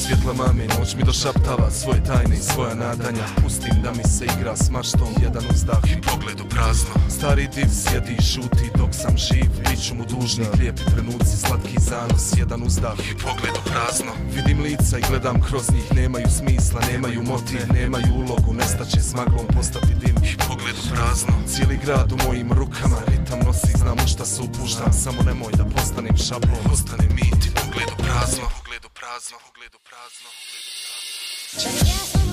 svjetla mame, noć mi došaptava svoje tajne i svoja nadanja. Pustim da mi se igra s maštom, jedan uzdah i pogled u prazno. Stari div sjedi i šuti dok sam živ, bit ću mu dužni, lijepi trenuci, slatki zanos, jedan uzdah i pogled u prazno. Vidim lica i gledam kroz njih, nemaju smisla, nemaju motiv, nemaju ulogu, nestaće s maglom, postati dim i pogled u prazno. Cijeli grad u mojim rukama, ritam nosi, znam u šta se upuštam, samo nemoj da postanem šablon, postanem mit i pogled u prazno, pogled u prazno, pogled u prazno, pogled u prazno. Čovjek ja sam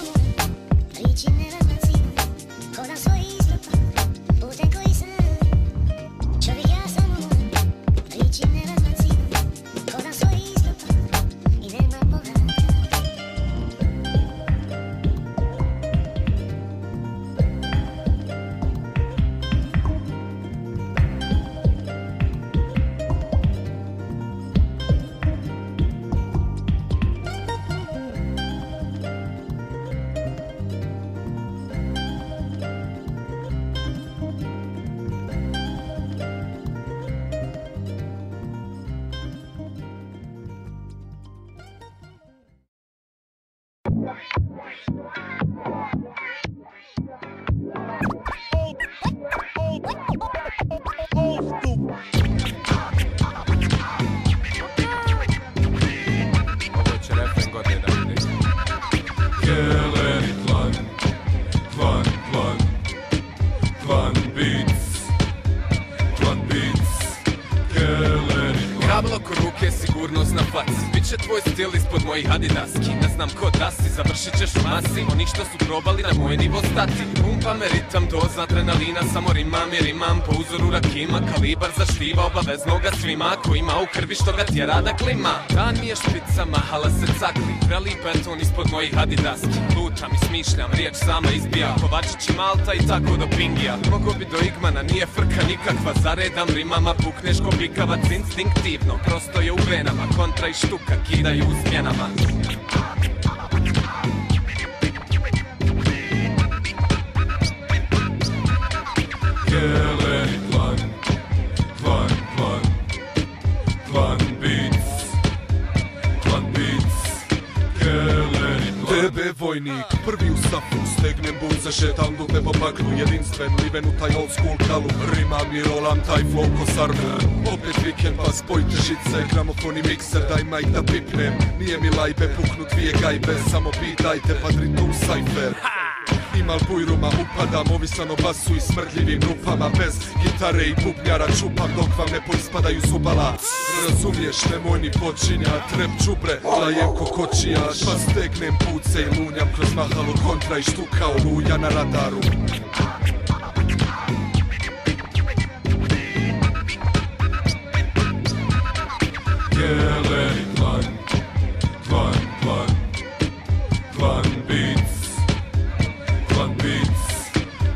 priči nerazlaci, hodam svoj izgleda, putem koji sam. Čovjek ja sam priči nerazlaci, hodam svoj izgleda i nema Boga. Kabel oko ruke, sigurnost na faci. Biće tvoj stil ispod mojih adidaski. Ne znam ko da si, završit ćeš u masi. Oni što su probali na moj nivo stati. Pumpa me ritam, doza adrenalina. Samo rimam i rimam po uzoru Rakima. Kalibar za štiva, obavezno ga svima. Ko ima u krvi što ga tjera da klima. Dan mi je špica, mahala se cakli. Preli beton ispod mojih adidaski. Lutam i smišljam, riječ sama izbija. Kovačić i Malta i tako do Pingija. Mogo bi do Igmana, nije frka nikakva. Zaredam rimama, pukneš ko pikavac instinktivno. Prosto je u venama, kontra i štuka kidaju u smjenama. Keleni plan, plan, plan, plan beats, plan beats, Keleni plan. Tebe vojnik, prvi u safu, stegnem buce, šetam dupe po paklu, jedinstven, liven u taj old school kalu, rimam i rolam taj flow ko sarmu. Opet vikend pa spojte žice, gramofon i mikser, daj majk da pipnem, nije mi lajbe, puknu dvije gajbe, samo pitajte pa dritu u sajfer. Imal bujruma upadam, ovisan o basu i smrdljivim rupama, bez gitare i bubnjara čupam dok vam ne poispadaju zubala. Razumiješ, nemoj ni počinjat, rep čubre, lajem ko kočijaš, pa stegnem puce i lunjam kroz mahalu kontra i štuka oluja na radaru. Keleni plan, plan, plan, plan beats, plan beats,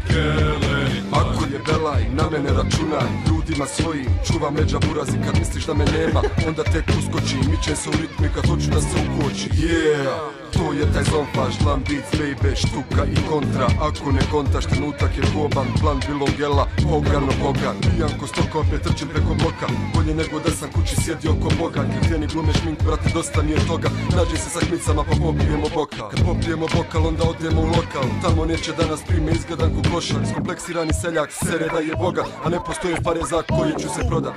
Keleni plan. Ako je belaj, na mene računaj, ljudima svojim čuvam međa burazi. Kad misliš da me nema, onda tek uskočim, mičem se u ritmi kad hoću da se ukoči. Yeah, to je taj zonfaš, plan beats, baby, štuka i kontra. Ako ne kontaš, trenutak je koban, plan bilongela, pogano pogan. Pijan ko stoka, opet trčim preko bloka, bolje nego da sam kući sjedio oko Boga. Kreteni glume šmink, brate, dosta mi je toga, nađem se sa kmicama pa popijemo bokal. Kad popijemo bokal, onda odemo u lokal, tamo neće da nas prime izgledan ko klošak. Skompleksirani seljak, sere da je boga, a ne postoje pare za koje ću se prodat.